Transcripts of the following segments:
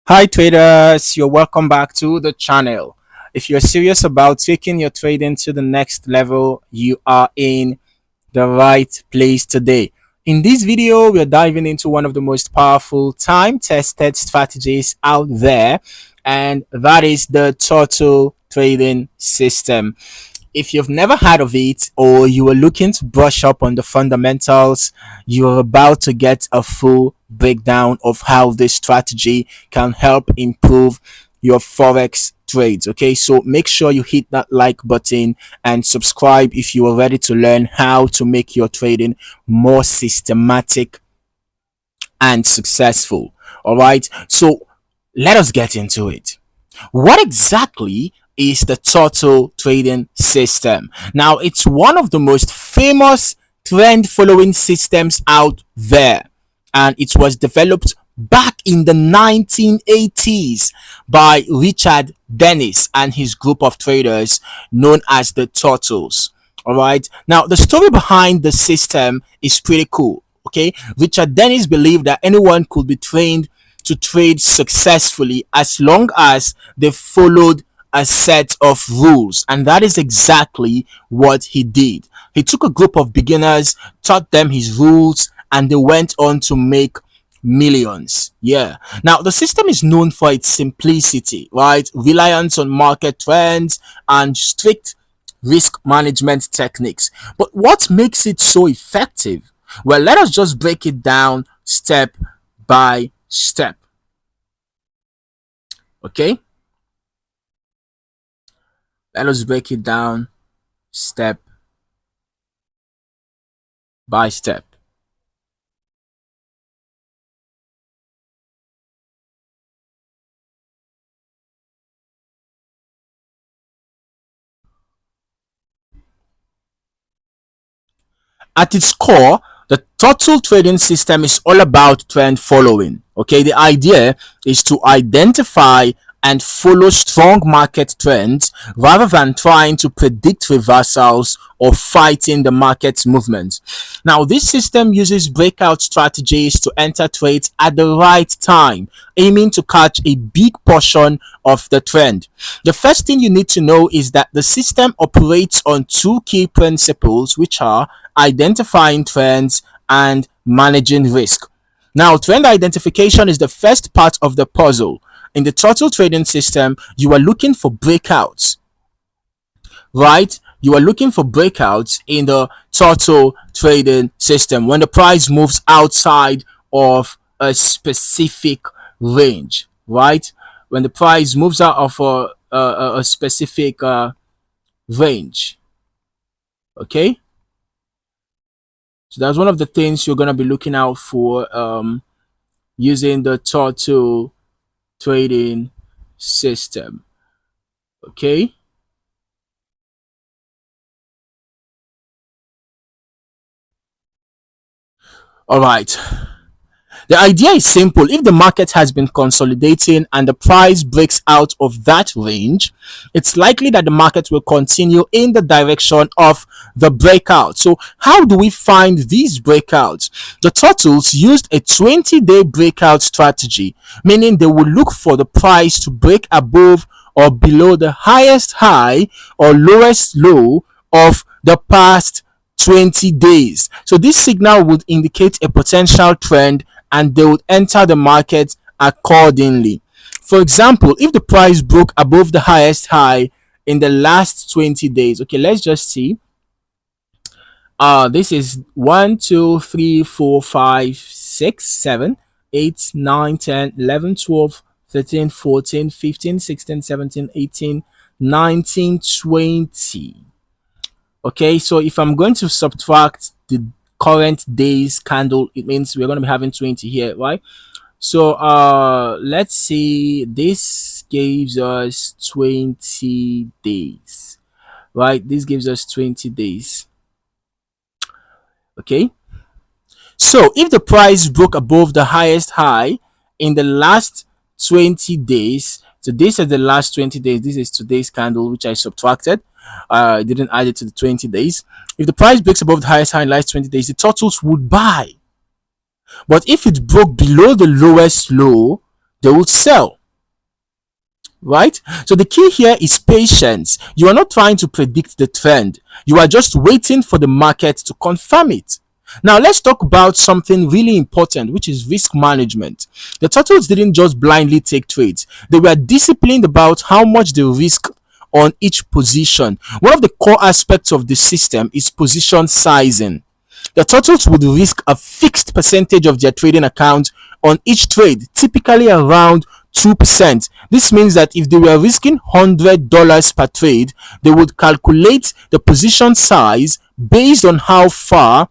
Hi traders, you're welcome back to the channel. If you're serious about taking your trading to the next level, you are in the right place today. In this video, we're diving into one of the most powerful time-tested strategies out there, and that is the total trading system. If you've never heard of it or you are looking to brush up on the fundamentals, you're about to get a full breakdown of how this strategy can help improve your Forex trades. Okay, so make sure you hit that like button and subscribe if you are ready to learn how to make your trading more systematic and successful. All right, so let us get into it. What exactly is the total trading system? Now, it's one of the most famous trend following systems out there, and it was developed back in the 1980s by Richard Dennis and his group of traders known as the Turtles. All right, now the story behind the system is pretty cool. Okay, Richard Dennis believed that anyone could be trained to trade successfully as long as they followed a set of rules. And that is exactly what he did. He took a group of beginners, taught them his rules, and they went on to make millions. Yeah. Now, the system is known for its simplicity, right? Reliance on market trends and strict risk management techniques. But what makes it so effective? Well, let us just break it down step by step. Okay, let us break it down step by step. At its core, the total trading system is all about trend following. Okay, the idea is to identify and follow strong market trends rather than trying to predict reversals or fighting the market's movement. Now, this system uses breakout strategies to enter trades at the right time, aiming to catch a big portion of the trend. The first thing you need to know is that the system operates on two key principles, which are identifying trends and managing risk. Now, trend identification is the first part of the puzzle. In the total trading system, you are looking for breakouts, right? You are looking for breakouts in the total trading system when the price moves outside of a specific range, right? When the price moves out of a specific range, okay? So that's one of the things you're going to be looking out for using the total trading system. Okay. All right. The idea is simple. If the market has been consolidating and the price breaks out of that range, it's likely that the market will continue in the direction of the breakout. So, how do we find these breakouts? The turtles used a 20-day breakout strategy, meaning they will look for the price to break above or below the highest high or lowest low of the past 20 days. So this signal would indicate a potential trend and they would enter the market accordingly. For example, if the price broke above the highest high in the last 20 days, okay, let's just see. This is 1, 2, 3, 4, 5, 6, 7, 8, 9, 10, 11, 12, 13, 14, 15, 16, 17, 18, 19, 20. Okay, so if I'm going to subtract the current day's candle, it means we're going to be having 20 here, right? So let's see, this gives us 20 days, right? This gives us 20 days. Okay, so if the price broke above the highest high in the last 20 days, so this is the last 20 days, this is today's candle which I subtracted. I didn't add it to the 20 days. If the price breaks above the highest high in the last 20 days, the turtles would buy. But if it broke below the lowest low, they would sell. Right? So the key here is patience. You are not trying to predict the trend. You are just waiting for the market to confirm it. Now let's talk about something really important, which is risk management. The turtles didn't just blindly take trades. They were disciplined about how much they risk on each position. One of the core aspects of the system is position sizing. The turtles would risk a fixed percentage of their trading account on each trade, typically around 2%. This means that if they were risking $100 per trade, they would calculate the position size based on how far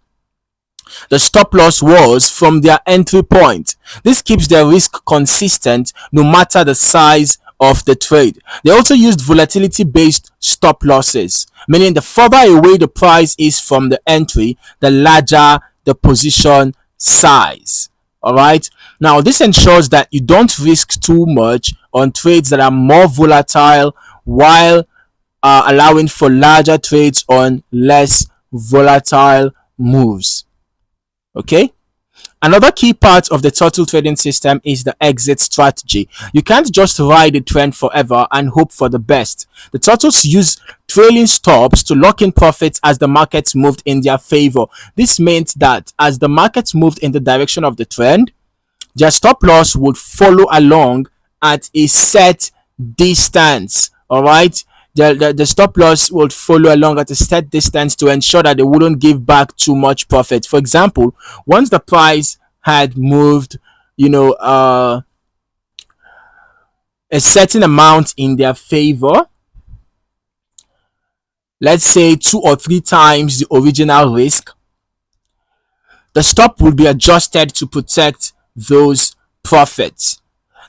the stop loss was from their entry point. This keeps their risk consistent no matter the size of the trade. They also used volatility based stop losses, meaning the further away the price is from the entry, the larger the position size. All right. Now, this ensures that you don't risk too much on trades that are more volatile while allowing for larger trades on less volatile moves. Okay. Another key part of the turtle trading system is the exit strategy. You can't just ride a trend forever and hope for the best. The turtles use trailing stops to lock in profits as the markets moved in their favor. This meant that as the markets moved in the direction of the trend, their stop loss would follow along at a set distance. All right. The stop loss would follow along at a set distance to ensure that they wouldn't give back too much profit. For example, once the price had moved, a certain amount in their favor, let's say 2 or 3 times the original risk, the stop will be adjusted to protect those profits.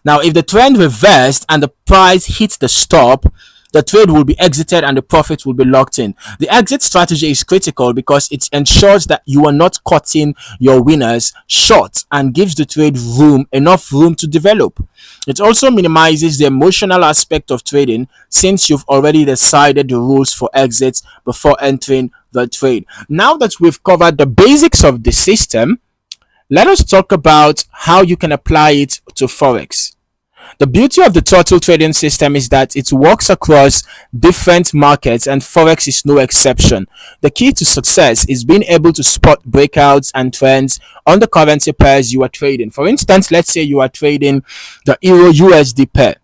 Now, if the trend reversed and the price hit the stop, the trade will be exited and the profit will be locked in. The exit strategy is critical because it ensures that you are not cutting your winners short and gives the trade enough room to develop. It also minimizes the emotional aspect of trading since you've already decided the rules for exits before entering the trade. Now that we've covered the basics of the system, let us talk about how you can apply it to Forex. The beauty of the turtle trading system is that it works across different markets, and Forex is no exception. The key to success is being able to spot breakouts and trends on the currency pairs you are trading. For instance, let's say you are trading the Euro USD pair.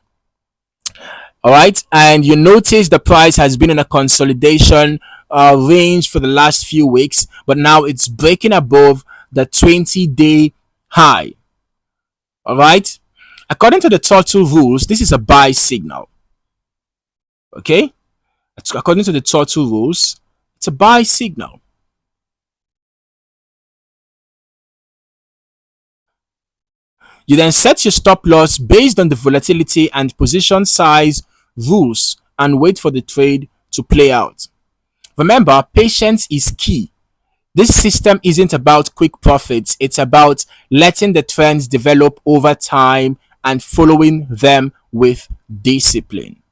All right, and you notice the price has been in a consolidation range for the last few weeks, but now it's breaking above the 20-day high. All right. According to the turtle rules, this is a buy signal. Okay? According to the turtle rules, it's a buy signal. You then set your stop loss based on the volatility and position size rules and wait for the trade to play out. Remember, patience is key. This system isn't about quick profits. It's about letting the trends develop over time and following them with discipline.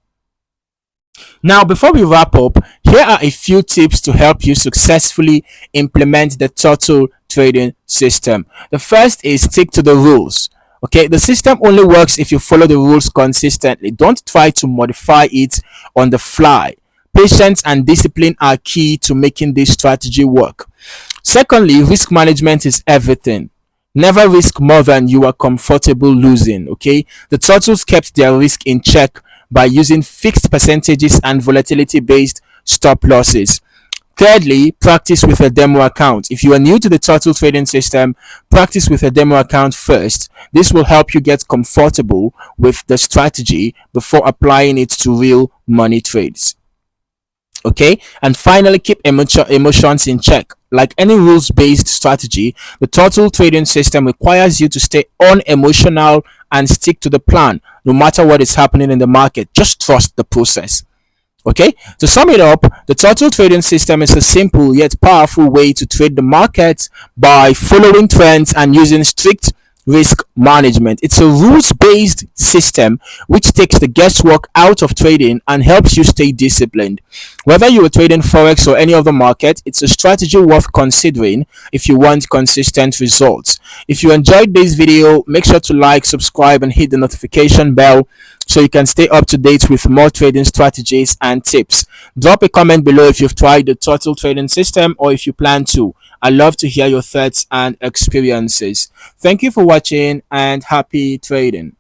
Now, before we wrap up, here are a few tips to help you successfully implement the turtle trading system. The first is stick to the rules. Okay, the system only works if you follow the rules consistently. Don't try to modify it on the fly. Patience and discipline are key to making this strategy work. Secondly, risk management is everything. Never risk more than you are comfortable losing. Okay, the turtles kept their risk in check by using fixed percentages and volatility based stop losses. Thirdly, practice with a demo account. If you are new to the turtle trading system, practice with a demo account first. This will help you get comfortable with the strategy before applying it to real money trades. Okay, and finally, keep emotions in check. Like any rules-based strategy, the turtle trading system requires you to stay unemotional and stick to the plan no matter what is happening in the market. Just trust the process. Okay, to sum it up, the turtle trading system is a simple yet powerful way to trade the market by following trends and using strict risk management. It's a rules-based system which takes the guesswork out of trading and helps you stay disciplined. Whether you are trading Forex or any other market, it's a strategy worth considering if you want consistent results. If you enjoyed this video, make sure to like, subscribe, and hit the notification bell so you can stay up to date with more trading strategies and tips. Drop a comment below if you've tried the turtle trading system or if you plan to. I love to hear your thoughts and experiences. Thank you for watching and happy trading.